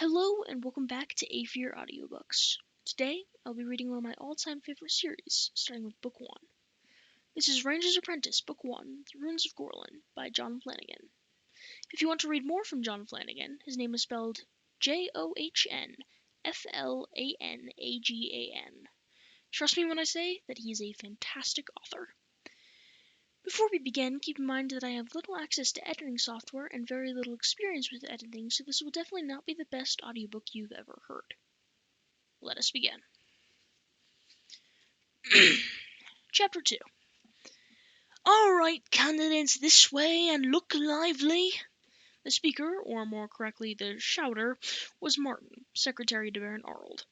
Hello and welcome back to Afjer Audiobooks. Today, I'll be reading one of my all-time favorite series, starting with Book 1. This is Ranger's Apprentice, Book 1, The Ruins of Gorlan, by John Flanagan. If you want to read more from John Flanagan, his name is spelled Johnflanagan. Trust me when I say that he is a fantastic author. Before we begin, keep in mind that I have little access to editing software and very little experience with editing, so this will definitely not be the best audiobook you've ever heard. Let us begin. Chapter 2. All right, candidates, this way and look lively. The speaker, or more correctly, the shouter, was Martin, secretary to Baron Arnold,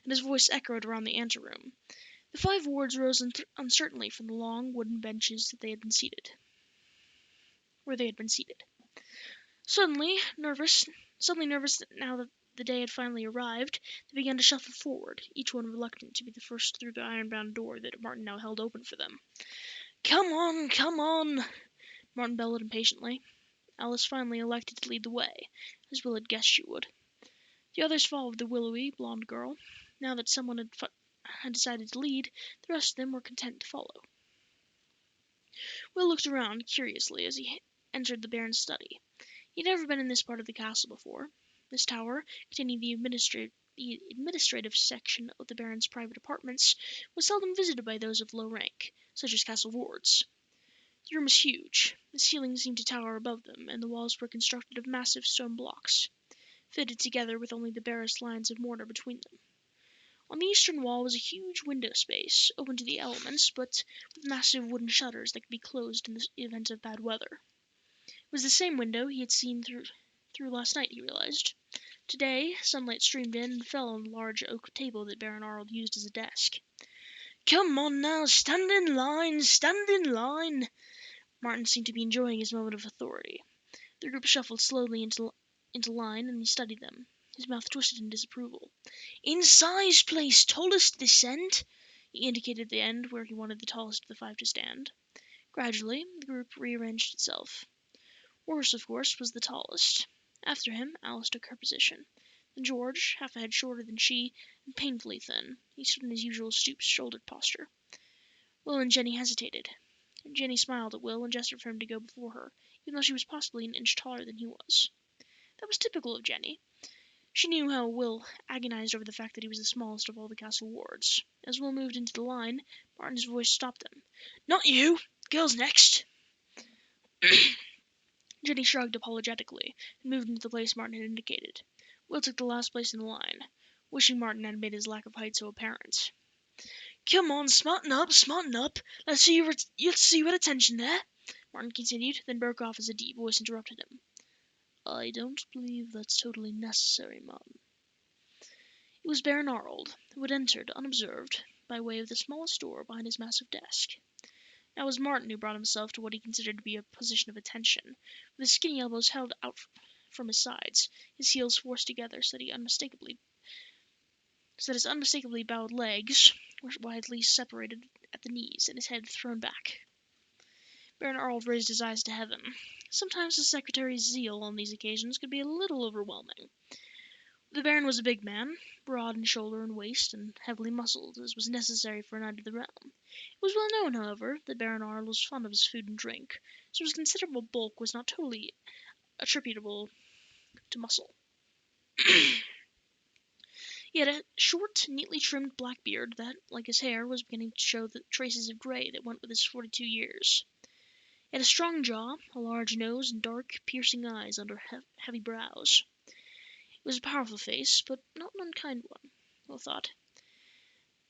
and his voice echoed around the anteroom. The 5 wards rose uncertainly from the long wooden benches where they had been seated. Suddenly nervous now that the day had finally arrived, they began to shuffle forward, each one reluctant to be the first through the iron-bound door that Martin now held open for them. Come on, Martin bellowed impatiently. Alice finally elected to lead the way, as Will had guessed she would. The others followed the willowy, blonde girl. Now that someone had decided to lead, the rest of them were content to follow. Will looked around curiously as he entered the Baron's study. He had never been in this part of the castle before. This tower, containing the administrative section of the Baron's private apartments, was seldom visited by those of low rank, such as castle wards. The room was huge. The ceiling seemed to tower above them, and the walls were constructed of massive stone blocks, fitted together with only the barest lines of mortar between them. On the eastern wall was a huge window space, open to the elements, but with massive wooden shutters that could be closed in the event of bad weather. It was the same window he had seen through last night, he realized. Today, sunlight streamed in and fell on the large oak table that Baron Arnold used as a desk. Come on now, stand in line! Martin seemed to be enjoying his moment of authority. The group shuffled slowly into line, and he studied them, his mouth twisted in disapproval. In size place, tallest this end. He indicated the end where he wanted the tallest of the 5 to stand. Gradually, the group rearranged itself. Worse, of course, was the tallest. After him, Alice took her position. Then George, half a head shorter than she, and painfully thin. He stood in his usual stoop-shouldered posture. Will and Jenny hesitated. Jenny smiled at Will and gestured for him to go before her, even though she was possibly an inch taller than he was. That was typical of Jenny. She knew how Will agonized over the fact that he was the smallest of all the castle wards. As Will moved into the line, Martin's voice stopped them. Not you! Girls next! Jenny shrugged apologetically and moved into the place Martin had indicated. Will took the last place in the line, wishing Martin had made his lack of height so apparent. Come on, smarten up. Let's see your attention there, Martin continued, then broke off as a deep voice interrupted him. I don't believe that's totally necessary, Martin. It was Baron Arnold, who had entered unobserved by way of the smallest door behind his massive desk. Now it was Martin who brought himself to what he considered to be a position of attention, with his skinny elbows held out from his sides, his heels forced together so that his unmistakably bowed legs were widely separated at the knees, and his head thrown back. Baron Arnold raised his eyes to heaven. Sometimes the secretary's zeal on these occasions could be a little overwhelming. The Baron was a big man, broad in shoulder and waist, and heavily muscled, as was necessary for a knight of the realm. It was well known, however, that Baron Arnold was fond of his food and drink, so his considerable bulk was not totally attributable to muscle. He had a short, neatly trimmed black beard that, like his hair, was beginning to show the traces of gray that went with his 42 years. He had a strong jaw, a large nose, and dark, piercing eyes under heavy brows. It was a powerful face, but not an unkind one, Will thought.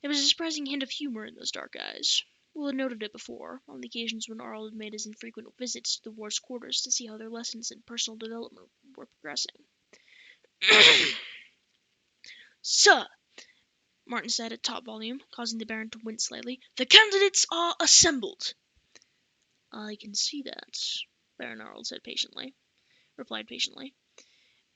There was a surprising hint of humor in those dark eyes. Will had noted it before, on the occasions when Arnold had made his infrequent visits to the ward's quarters to see how their lessons in personal development were progressing. Sir, Martin said at top volume, causing the Baron to wince slightly, the candidates are assembled. I can see that, Baron Arnold replied patiently.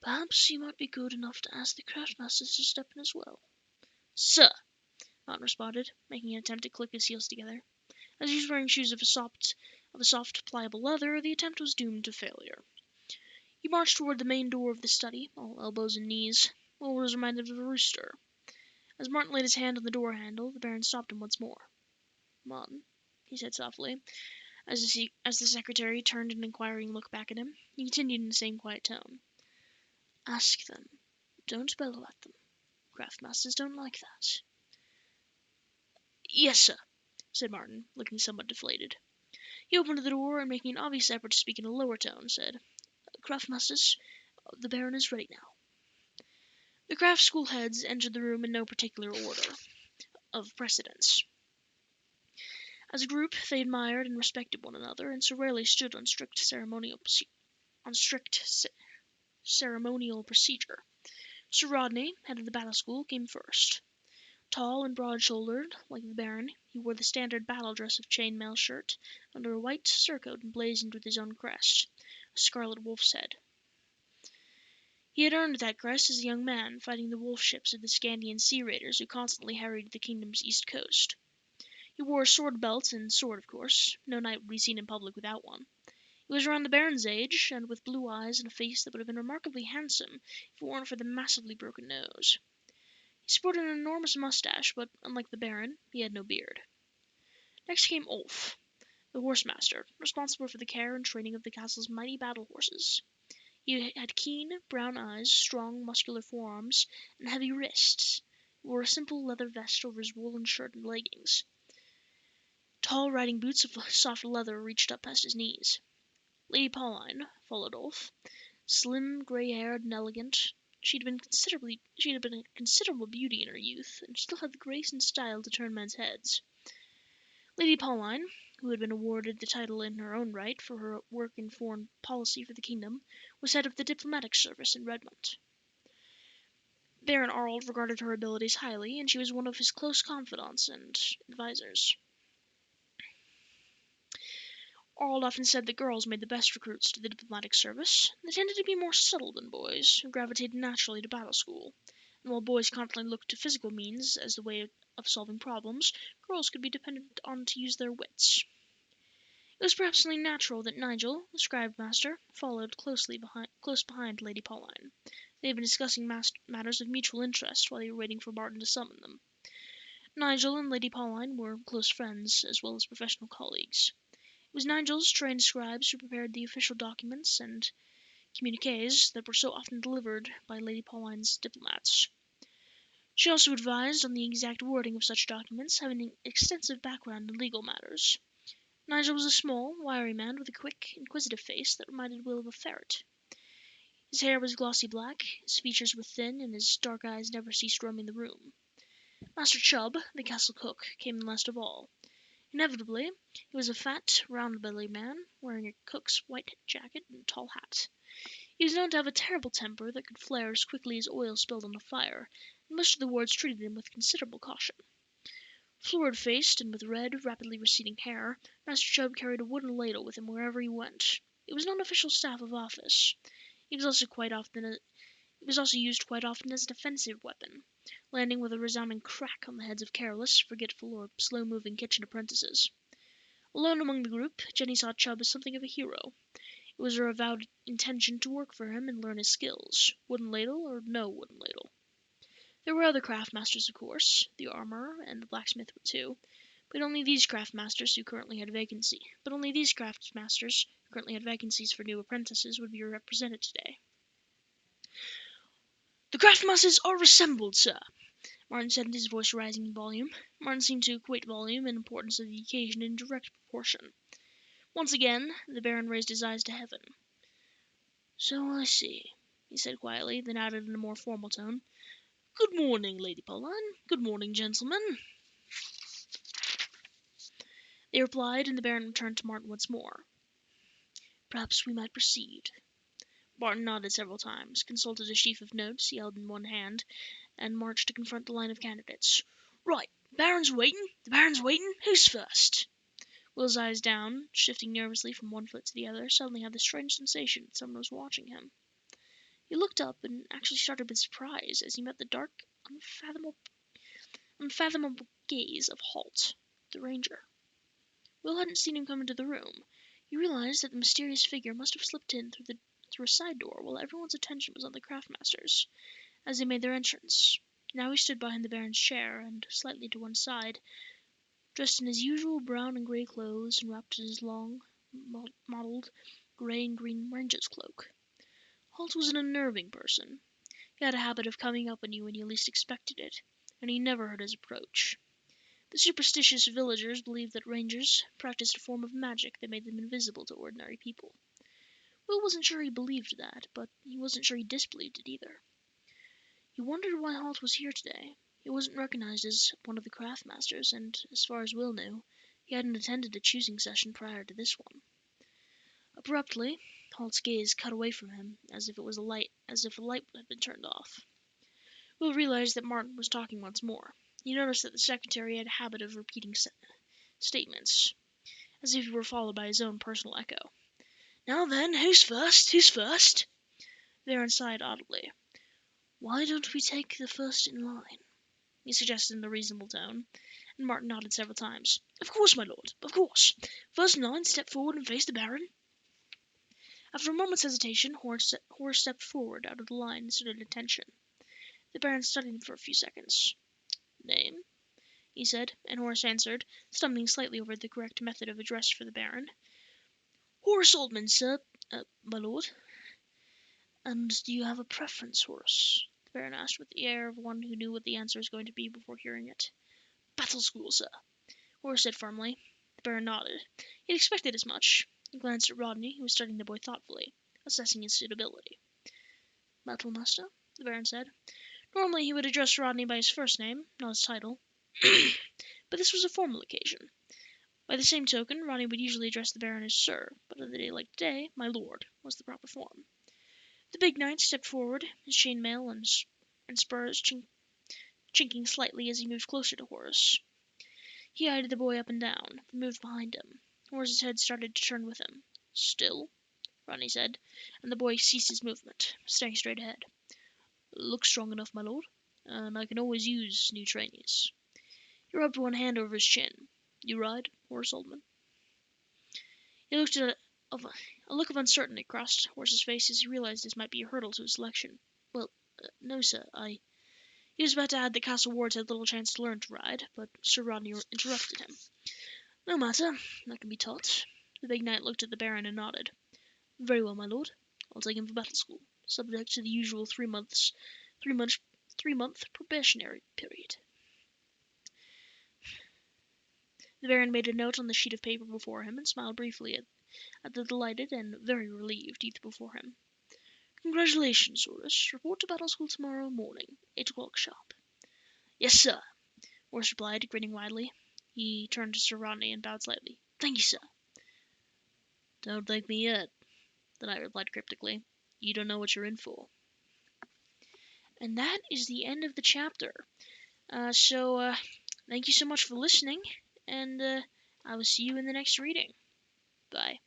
Perhaps you might be good enough to ask the craftmasters to step in as well. Sir, Martin responded, making an attempt to click his heels together. As he was wearing shoes of a soft, pliable leather, the attempt was doomed to failure. He marched toward the main door of the study, all elbows and knees. Will was reminded of a rooster. As Martin laid his hand on the door handle, the Baron stopped him once more. "Martin," he said softly, as the secretary turned an inquiring look back at him. He continued in the same quiet tone. "Ask them. Don't bellow at them. Craftmasters don't like that." "Yes, sir," said Martin, looking somewhat deflated. He opened the door and, making an obvious effort to speak in a lower tone, said, "Craftmasters, the Baron is ready now." The craft school heads entered the room in no particular order of precedence. As a group, they admired and respected one another, and so rarely stood on strict ceremonial procedure. Sir Rodney, head of the battle school, came first. Tall and broad-shouldered, like the Baron, he wore the standard battle dress of chain-mail shirt, under a white surcoat emblazoned with his own crest, a scarlet wolf's head. He had earned that crest as a young man, fighting the wolf ships of the Scandian sea raiders who constantly harried the kingdom's east coast. He wore a sword belt and sword, of course. No knight would be seen in public without one. He was around the Baron's age, and with blue eyes and a face that would have been remarkably handsome if it weren't for the massively broken nose. He sported an enormous mustache, but, unlike the Baron, he had no beard. Next came Ulf, the horsemaster, responsible for the care and training of the castle's mighty battle horses. He had keen, brown eyes, strong, muscular forearms, and heavy wrists. He wore a simple leather vest over his woolen shirt and leggings. Tall riding boots of soft leather reached up past his knees. Lady Pauline followed Ulf, slim, grey-haired, and elegant. She had been a considerable beauty in her youth, and still had the grace and style to turn men's heads. Lady Pauline, who had been awarded the title in her own right for her work in foreign policy for the kingdom, was head of the diplomatic service in Redmond. Baron Arnold regarded her abilities highly, and she was one of his close confidants and advisors. Arnold often said that girls made the best recruits to the diplomatic service. They tended to be more subtle than boys, who gravitated naturally to battle school. And while boys constantly looked to physical means as the way of solving problems, girls could be depended on to use their wits. It was perhaps only natural that Nigel, the scribe master, followed close behind Lady Pauline. They had been discussing matters of mutual interest while they were waiting for Martin to summon them. Nigel and Lady Pauline were close friends, as well as professional colleagues. It was Nigel's trained scribes who prepared the official documents and communiques that were so often delivered by Lady Pauline's diplomats. She also advised on the exact wording of such documents, having an extensive background in legal matters. Nigel was a small, wiry man with a quick, inquisitive face that reminded Will of a ferret. His hair was glossy black, his features were thin, and his dark eyes never ceased roaming the room. Master Chubb, the castle cook, came in last of all. Inevitably, he was a fat, round-bellied man, wearing a cook's white jacket and a tall hat. He was known to have a terrible temper that could flare as quickly as oil spilled on a fire, and most of the wards treated him with considerable caution. Florid-faced and with red, rapidly receding hair, Master Chubb carried a wooden ladle with him wherever he went. It was an unofficial staff of office. It was also used quite often as a defensive weapon, landing with a resounding crack on the heads of careless, forgetful, or slow-moving kitchen apprentices. Alone among the group, Jenny saw Chubb as something of a hero. It was her avowed intention to work for him and learn his skills, wooden ladle or no wooden ladle. There were other craft-masters, of course. The armorer and the blacksmith were too. But only these craft-masters who currently had vacancies for new apprentices would be represented today. "The craft-masters are assembled, sir," Martin said, his voice rising in volume. Martin seemed to equate volume and importance of the occasion in direct proportion. Once again, the Baron raised his eyes to heaven. "So I see," he said quietly, then added in a more formal tone, "Good morning, Lady Pauline. Good morning, gentlemen." They replied, and the Baron returned to Martin once more. "Perhaps we might proceed." Martin nodded several times, consulted a sheaf of notes he held in one hand, and marched to confront the line of candidates. "Right, the Baron's waiting. Who's first?" Will's eyes down, shifting nervously from one foot to the other, suddenly had the strange sensation that someone was watching him. He looked up and actually started with surprise as he met the dark, unfathomable gaze of Holt, the ranger. Will hadn't seen him come into the room. He realized that the mysterious figure must have slipped in through the through a side door while everyone's attention was on the craftmasters as they made their entrance. Now he stood behind the Baron's chair and slightly to one side, dressed in his usual brown and grey clothes and wrapped in his long, mottled grey and green ranger's cloak. Holt was an unnerving person. He had a habit of coming up on you when you least expected it, and he never heard his approach. The superstitious villagers believed that rangers practiced a form of magic that made them invisible to ordinary people. Will wasn't sure he believed that, but he wasn't sure he disbelieved it either. He wondered why Holt was here today. He wasn't recognized as one of the craftmasters, and as far as Will knew, he hadn't attended a choosing session prior to this one. Abruptly, Holt's gaze cut away from him, as if a light had been turned off. Will realized that Martin was talking once more. He noticed that the secretary had a habit of repeating statements, as if he were followed by his own personal echo. "Now then, who's first? Who's first?" Baron sighed audibly. "Why don't we take the first in line?" he suggested in a reasonable tone, and Martin nodded several times. "Of course, my lord, of course. First in line, step forward and face the Baron." After a moment's hesitation, Horace stepped forward out of the line and stood at attention. The Baron studied him for a few seconds. "Name?" he said, and Horace answered, stumbling slightly over the correct method of address for the Baron. "Horace Oldman, sir, my lord." "And do you have a preference, Horace?" the Baron asked with the air of one who knew what the answer was going to be before hearing it. "Battle school, sir," Horace said firmly. The Baron nodded. He had expected as much. He glanced at Rodney, who was studying the boy thoughtfully, assessing his suitability. "Battle master," the Baron said. Normally he would address Rodney by his first name, not his title. But this was a formal occasion. By the same token, Rodney would usually address the Baron as Sir, but on a day like today, my lord was the proper form. The big knight stepped forward, his chainmail and spurs chinking slightly as he moved closer to Horace. He eyed the boy up and down, then moved behind him. Horace's head started to turn with him. "Still?" Rodney said, and the boy ceased his movement, staring straight ahead. "Looks strong enough, my lord, and I can always use new trainees." He rubbed one hand over his chin. "You ride, Horace Oldman?" He looked at a look of uncertainty crossed Horace's face as he realized this might be a hurdle to his selection. "Well, no, sir, I—" He was about to add that Castle Wards had little chance to learn to ride, but Sir Rodney interrupted him. "No matter, that can be taught." The big knight looked at the Baron and nodded. "Very well, my lord. I'll take him for battle school, subject to the usual three-month probationary period." The Baron made a note on the sheet of paper before him and smiled briefly at the delighted and very relieved youth before him. "Congratulations, Horace. Report to battle school tomorrow morning, 8 o'clock sharp." "Yes, sir," Horace replied, grinning widely. He turned to Sir Rodney and bowed slightly. "Thank you, sir." "Don't thank me yet," the knight replied cryptically. "You don't know what you're in for." And that is the end of the chapter. Thank you so much for listening, and I will see you in the next reading. Bye.